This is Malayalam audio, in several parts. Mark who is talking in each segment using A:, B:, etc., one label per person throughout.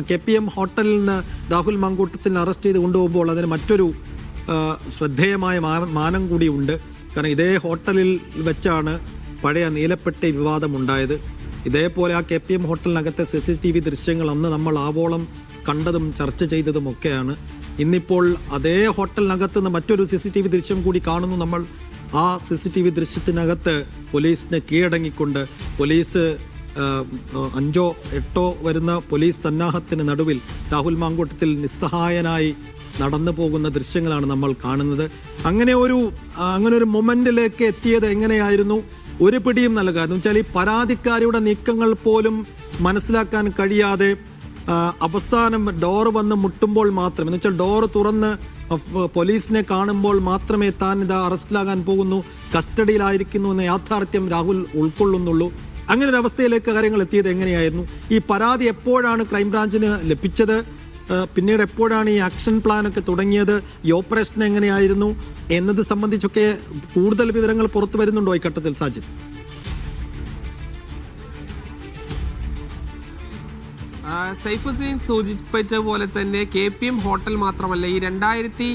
A: KPM ഹോട്ടലിൽ നിന്ന് രാഹുൽ മാങ്കൂട്ടത്തിനെ അറസ്റ്റ് ചെയ്ത് കൊണ്ടുപോകുമ്പോൾ അതിന് മറ്റൊരു ശ്രദ്ധേയമായ മാനം കൂടിയുണ്ട്. കാരണം ഇതേ ഹോട്ടലിൽ വെച്ചാണ് പഴയ നീലപ്പെട്ടി വിവാദമുണ്ടായത്. ഇതേപോലെ ആ KPM ഹോട്ടലിനകത്തെ CCTV ദൃശ്യങ്ങൾ അന്ന് നമ്മൾ ആവോളം കണ്ടതും ചർച്ച ചെയ്തതുമൊക്കെയാണ്. ഇന്നിപ്പോൾ അതേ ഹോട്ടലിനകത്ത് നിന്ന് മറ്റൊരു CCTV ദൃശ്യം കൂടി കാണുന്നു നമ്മൾ. ആ CCTV ദൃശ്യത്തിനകത്ത് പോലീസിന് കീഴടങ്ങിക്കൊണ്ട് പോലീസ് 5 or 8 വരുന്ന പോലീസ് സന്നാഹത്തിന് നടുവിൽ രാഹുൽ മാങ്കൂട്ടത്തിൽ നിസ്സഹായനായി നടന്നു പോകുന്ന ദൃശ്യങ്ങളാണ് നമ്മൾ കാണുന്നത്. അങ്ങനെ ഒരു മൊമെന്റിലേക്ക് എത്തിയത് എങ്ങനെയായിരുന്നു? ഒരു പിടിയും നൽകുക എന്ന് വെച്ചാൽ ഈ പരാതിക്കാരിയുടെ നീക്കങ്ങൾ പോലും മനസ്സിലാക്കാൻ കഴിയാതെ അവസാനം ഡോറ് വന്ന് മുട്ടുമ്പോൾ മാത്രം, എന്ന് വെച്ചാൽ ഡോറ് തുറന്ന് പോലീസിനെ കാണുമ്പോൾ മാത്രമേ താൻ ഇതാ അറസ്റ്റിലാകാൻ പോകുന്നു, കസ്റ്റഡിയിലായിരിക്കുന്നു എന്ന യാഥാർത്ഥ്യം രാഹുൽ ഉൾക്കൊള്ളുന്നുള്ളൂ. അങ്ങനെ ഒരു അവസ്ഥയിലേക്ക് കാര്യങ്ങൾ എത്തിയത് എങ്ങനെയായിരുന്നു? ഈ പരാതി എപ്പോഴാണ് ക്രൈംബ്രാഞ്ചിന് ലഭിച്ചത്? പിന്നീട് എപ്പോഴാണ് ഈ ആക്ഷൻ പ്ലാനൊക്കെ തുടങ്ങിയത്? ഈ ഓപ്പറേഷൻ എങ്ങനെയായിരുന്നു എന്നത് സംബന്ധിച്ചൊക്കെ കൂടുതൽ വിവരങ്ങൾ പുറത്തു വരുന്നുണ്ടോ ഈ ഘട്ടത്തിൽ സാജിദ്?
B: സൈഫുദ്ദീൻ സൂചിപ്പിച്ച പോലെ തന്നെ KPM ഹോട്ടൽ മാത്രമല്ല, ഈ 2025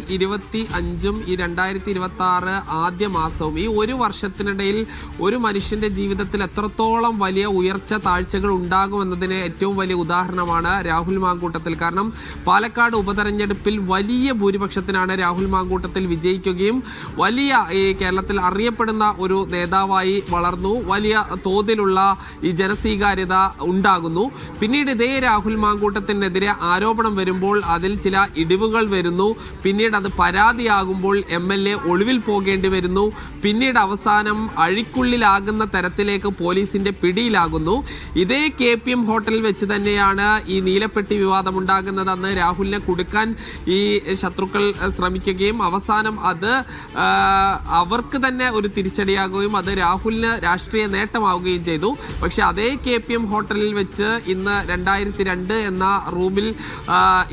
B: ഈ 2026 ആദ്യ മാസവും ഈ ഒരു വർഷത്തിനിടയിൽ ഒരു മനുഷ്യന്റെ ജീവിതത്തിൽ എത്രത്തോളം വലിയ ഉയർച്ച താഴ്ചകൾ ഉണ്ടാകുമെന്നതിന് ഏറ്റവും വലിയ ഉദാഹരണമാണ് രാഹുൽ മാങ്കൂട്ടത്തിൽ. കാരണം പാലക്കാട് ഉപതെരഞ്ഞെടുപ്പിൽ വലിയ ഭൂരിപക്ഷത്തിനാണ് രാഹുൽ മാങ്കൂട്ടത്തിൽ വിജയിക്കുകയും വലിയ ഈ കേരളത്തിൽ അറിയപ്പെടുന്ന ഒരു നേതാവായി വളർന്നു. വലിയ തോതിലുള്ള ഈ ജനസ്വീകാര്യത ഉണ്ടാകുന്നു. പിന്നീട് ഇതേ രാഹുൽ മാങ്കൂട്ടത്തിനെതിരെ ആരോപണം വരുമ്പോൾ അതിൽ ചില ഇടിവുകൾ വരുന്നു. പിന്നീട് അത് പരാതിയാകുമ്പോൾ MLA ഒളിവിൽ പോകേണ്ടി വരുന്നു. പിന്നീട് അവസാനം അഴിക്കുള്ളിലാകുന്ന തരത്തിലേക്ക് പോലീസിന്റെ പിടിയിലാകുന്നു. ഇതേ KPM ഹോട്ടലിൽ വെച്ച് തന്നെയാണ് ഈ നീലപ്പെട്ടി വിവാദം ഉണ്ടാകുന്നത്. അന്ന് രാഹുലിനെ കുടുക്കാൻ ഈ ശത്രുക്കൾ ശ്രമിക്കുകയും അവസാനം അത് അവർക്ക് തന്നെ ഒരു തിരിച്ചടിയാകുകയും അത് രാഹുലിന് രാഷ്ട്രീയ നേട്ടമാവുകയും ചെയ്തു. പക്ഷെ അതേ KPM ഹോട്ടലിൽ വെച്ച് ഇന്ന് 2002 എന്ന റൂമിൽ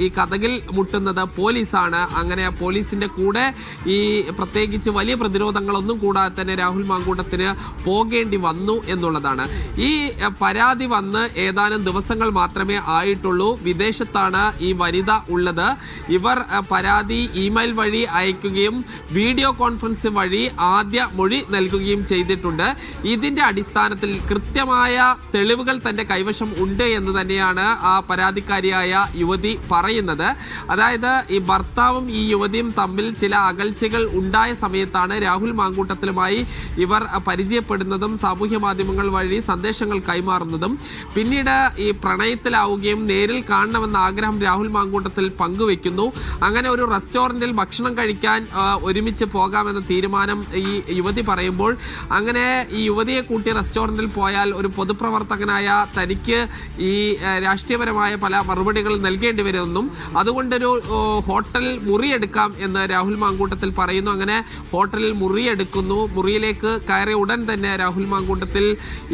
B: ഈ കതകിൽ മുട്ടുന്നത് പോലീസാണ്. അങ്ങനെ പോലീസിന്റെ കൂടെ ഈ പ്രത്യേകിച്ച് വലിയ പ്രതിരോധങ്ങളൊന്നും കൂടാതെ തന്നെ രാഹുൽ മാങ്കൂട്ടത്തിന് പോകേണ്ടി വന്നു എന്നുള്ളതാണ്. ഈ പരാതി വന്ന് ഏതാനും ദിവസങ്ങൾ മാത്രമേ ആയിട്ടുള്ളൂ. വിദേശത്താണ് ഈ വനിത ഉള്ളത്. ഇവർ പരാതി ഇമെയിൽ വഴി അയക്കുകയും വീഡിയോ കോൺഫറൻസ് വഴി ആദ്യ മൊഴി നൽകുകയും ചെയ്തിട്ടുണ്ട്. ഇതിന്റെ അടിസ്ഥാനത്തിൽ കൃത്യമായ തെളിവുകൾ തന്റെ കൈവശം ഉണ്ട് എന്ന് തന്നെയാണ് ആ പരാതിക്കാരിയായ യുവതി പറയുന്നത്. അതായത് ഈ ഭർത്താവും ഈ യുവതിയും തമ്മിൽ ചില അകൽച്ചകൾ ഉണ്ടായ സമയത്താണ് രാഹുൽ മാങ്കൂട്ടത്തിലുമായി ഇവർ പരിചയപ്പെടുന്നതും സാമൂഹ്യ മാധ്യമങ്ങൾ വഴി സന്ദേശങ്ങൾ കൈമാറുന്നതും. പിന്നീട് ഈ പ്രണയത്തിലാവുകയും നേരിൽ കാണണമെന്ന ആഗ്രഹം രാഹുൽ മാങ്കൂട്ടത്തിൽ പങ്കുവെക്കുന്നു. അങ്ങനെ ഒരു റെസ്റ്റോറൻറ്റിൽ ഭക്ഷണം കഴിക്കാൻ ഒരുമിച്ച് പോകാമെന്ന തീരുമാനം ഈ യുവതി പറയുമ്പോൾ അങ്ങനെ ഈ യുവതിയെ കൂട്ടി റെസ്റ്റോറൻറ്റിൽ പോയാൽ ഒരു പൊതുപ്രവർത്തകനായ തനിക്ക് ഈ രാഷ്ട്രീയപരമായ പല മറുപടികൾ നൽകേണ്ടി വരുമെന്നും അതുകൊണ്ടൊരു ഹോട്ടൽ മുറിയെടുക്കാം എന്ന് രാഹുൽ മാങ്കൂട്ടത്തിൽ പറയുന്നു. അങ്ങനെ ഹോട്ടലിൽ മുറിയെടുക്കുന്നു. മുറിയിലേക്ക് കയറിയ ഉടൻ തന്നെ രാഹുൽ മാങ്കൂട്ടത്തിൽ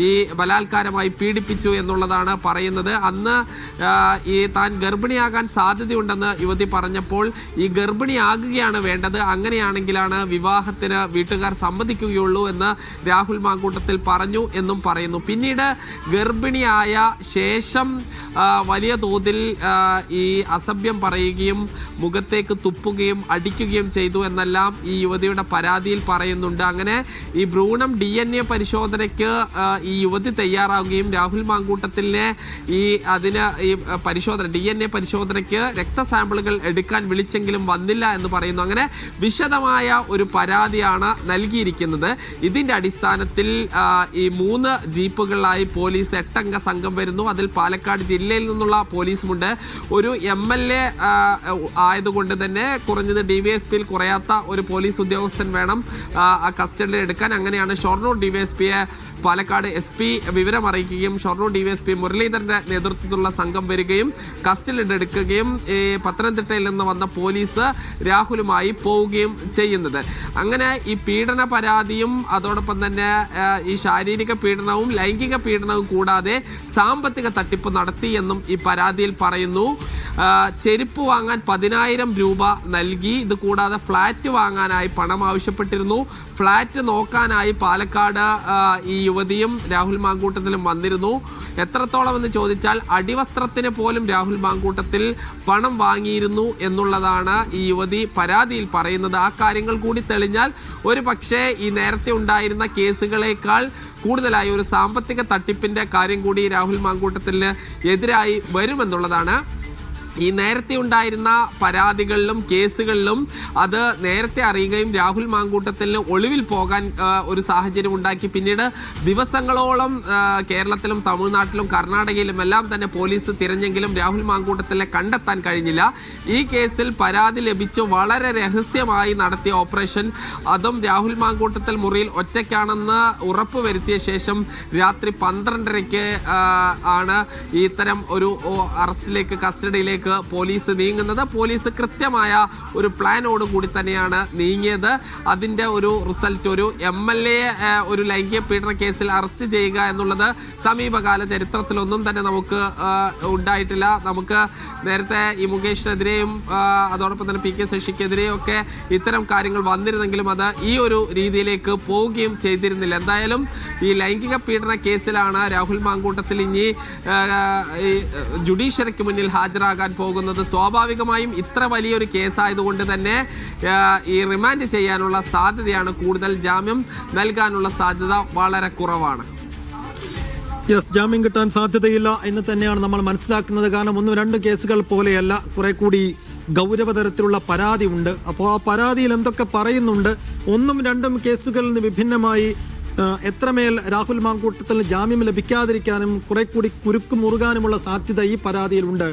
B: ഈ ബലാത്കാരമായി പീഡിപ്പിച്ചു എന്നുള്ളതാണ് പറയുന്നത്. അന്ന് ഈ താൻ ഗർഭിണിയാകാൻ സാധ്യതയുണ്ടെന്ന് യുവതി പറഞ്ഞപ്പോൾ ഈ ഗർഭിണിയാകുകയാണ് വേണ്ടത്, അങ്ങനെയാണെങ്കിലാണ് വിവാഹത്തിന് വീട്ടുകാർ സമ്മതിക്കുകയുള്ളൂ എന്ന് രാഹുൽ മാങ്കൂട്ടത്തിൽ പറഞ്ഞു എന്നും പറയുന്നു. പിന്നീട് ഗർഭിണിയായ ശേഷം വലിയ തോതിൽ ഈ അസഭ്യം പറയുകയും മുഖത്തേക്ക് തുപ്പുകയും അടിക്കുകയും ചെയ്തു എന്നെല്ലാം ഈ യുവതിയുടെ പരാതിയിൽ പറയുന്നുണ്ട്. അങ്ങനെ ഈ ഭ്രൂണം DNA പരിശോധനയ്ക്ക് ഈ യുവതി തയ്യാറാവുകയും രാഹുൽ മാങ്കൂട്ടത്തിനെ ഈ പരിശോധന DNA പരിശോധനയ്ക്ക് രക്തസാമ്പിളുകൾ എടുക്കാൻ വിളിച്ചെങ്കിലും വന്നില്ല എന്ന് പറയുന്നു. അങ്ങനെ വിശദമായ ഒരു പരാതിയാണ് നൽകിയിരിക്കുന്നത്. ഇതിന്റെ അടിസ്ഥാനത്തിൽ ഈ 3 ജീപ്പുകളിലായി പോലീസ് 8 അംഗ സംഘം വരുന്നു. അതിൽ പാലക്കാട് ജില്ലയിൽ നിന്നുള്ള പോലീസുമുണ്ട്. ഒരു MLA ആയതുകൊണ്ട് തന്നെ കുറഞ്ഞത് DYSPയിൽ കുറയാത്ത ഒരു പോലീസ് ഉദ്യോഗസ്ഥൻ വേണം ആ കസ്റ്റഡിയിൽ എടുക്കാൻ. അങ്ങനെയാണ് ഷൊർണൂർ DYSPയെ പാലക്കാട് SP വിവരം അറിയിക്കുകയും ഷൊർണൂർ DYSP മുരളീധരന്റെ നേതൃത്വത്തിലുള്ള സംഘം വരികയും കസ്റ്റഡിയിൽ എടുക്കുകയും പത്തനംതിട്ടയിൽ നിന്ന് വന്ന പോലീസ് രാഹുലുമായി പോവുകയും ചെയ്യുന്നത്. അങ്ങനെ ഈ പീഡന പരാതിയും അതോടൊപ്പം തന്നെ ഈ ശാരീരിക പീഡനവും ലൈംഗിക പീഡനവും കൂടാതെ സാമ്പത്തിക തട്ടിപ്പ് നടത്തി എന്നും ഈ പരാതിയിൽ പറയുന്നു. ചെരുപ്പ് വാങ്ങാൻ 10,000 രൂപ നൽകി. ഇത് കൂടാതെ ഫ്ലാറ്റ് വാങ്ങാനായി പണം ആവശ്യപ്പെട്ടിരുന്നു. ഫ്ലാറ്റ് നോക്കാനായി പാലക്കാട് ഈ യുവതിയും രാഹുൽ മാങ്കൂട്ടത്തിലും വന്നിരുന്നു. എത്രത്തോളം എന്ന് ചോദിച്ചാൽ അടിവസ്ത്രത്തിന് പോലും രാഹുൽ മാങ്കൂട്ടത്തിൽ പണം വാങ്ങിയിരുന്നു എന്നുള്ളതാണ് ഈ യുവതി പരാതിയിൽ പറയുന്നത്. ആ കാര്യങ്ങൾ കൂടി തെളിഞ്ഞാൽ ഒരു പക്ഷേ ഈ നേരത്തെ ഉണ്ടായിരുന്ന കേസുകളേക്കാൾ കൂടുതലായി ഒരു സാമ്പത്തിക തട്ടിപ്പിന്റെ കാര്യം കൂടി രാഹുൽ മാങ്കൂട്ടത്തിന് എതിരായി വരുമെന്നുള്ളതാണ്. ഈ നേരത്തെ ഉണ്ടായിരുന്ന പരാതികളിലും കേസുകളിലും അത് നേരത്തെ അറിയുകയും രാഹുൽ മാങ്കൂട്ടത്തിന് ഒളിവിൽ പോകാൻ ഒരു സാഹചര്യം ഉണ്ടാക്കി. പിന്നീട് ദിവസങ്ങളോളം കേരളത്തിലും തമിഴ്നാട്ടിലും കർണാടകയിലും എല്ലാം തന്നെ പോലീസ് തിരഞ്ഞെങ്കിലും രാഹുൽ മാങ്കൂട്ടത്തിനെ കണ്ടെത്താൻ കഴിഞ്ഞില്ല. ഈ കേസിൽ പരാതി ലഭിച്ചു വളരെ രഹസ്യമായി നടത്തിയ ഓപ്പറേഷൻ, അതും രാഹുൽ മാങ്കൂട്ടത്തിൽ മുറിയിൽ ഒറ്റയ്ക്കാണെന്ന് ഉറപ്പുവരുത്തിയ ശേഷം രാത്രി 12:30-ക്ക് ആണ് ഇത്തരം ഒരു അറസ്റ്റിലേക്ക് കസ്റ്റഡിയിലേക്ക് പോലീസ് നീങ്ങുന്നത്. പോലീസ് കൃത്യമായ ഒരു പ്ലാനോട് കൂടി തന്നെയാണ് നീങ്ങിയത്. അതിന്റെ ഒരു റിസൾട്ട്, ഒരു MLA ഒരു ലൈംഗിക പീഡന കേസിൽ അറസ്റ്റ് ചെയ്യുക എന്നുള്ളത് സമീപകാല ചരിത്രത്തിലൊന്നും തന്നെ നമുക്ക് ഉണ്ടായിട്ടില്ല. നമുക്ക് നേരത്തെ ഈ മുകേഷിനെതിരെയും അതോടൊപ്പം തന്നെ PK ശശിക്കെതിരെയും ഒക്കെ ഇത്തരം കാര്യങ്ങൾ വന്നിരുന്നെങ്കിലും അത് ഈ ഒരു രീതിയിലേക്ക് പോവുകയും ചെയ്തിരുന്നില്ല. എന്തായാലും ഈ ലൈംഗിക പീഡന കേസിലാണ് രാഹുൽ മാങ്കൂട്ടത്തിൽ ഇനി ജുഡീഷ്യറിക്ക് മുന്നിൽ ഹാജരാകാൻ പോകുന്നത്. സ്വാഭാവികമായും ഇത്ര വലിയൊരു കേസായതുകൊണ്ട് തന്നെ ഈ റിമാൻഡ് ചെയ്യാനുള്ള സാധ്യതയാണ് കൂടുതൽ. ജാമ്യം നൽകാനുള്ള സാധ്യത വളരെ കുറവാണ്.
A: ജാമ്യം കിട്ടാൻ സാധ്യതയില്ല എന്ന് തന്നെയാണ് നമ്മൾ മനസ്സിലാക്കുന്നത്. കാരണം 1-2 കേസുകൾ പോലെയല്ല, കുറെ കൂടി ഗൗരവതരത്തിലുള്ള പരാതി ഉണ്ട്. അപ്പോൾ ആ പരാതിയിൽ എന്തൊക്കെ പറയുന്നുണ്ട്, 1-2 കേസുകളിൽ നിന്ന് വിഭിന്നമായി എത്രമേൽ രാഹുൽ മാങ്കൂട്ടത്തിൽ ജാമ്യം ലഭിക്കാതിരിക്കാനും കുറെ കൂടി കുരുക്ക് മുറുകാനുമുള്ള സാധ്യത ഈ പരാതിയിലുണ്ട്.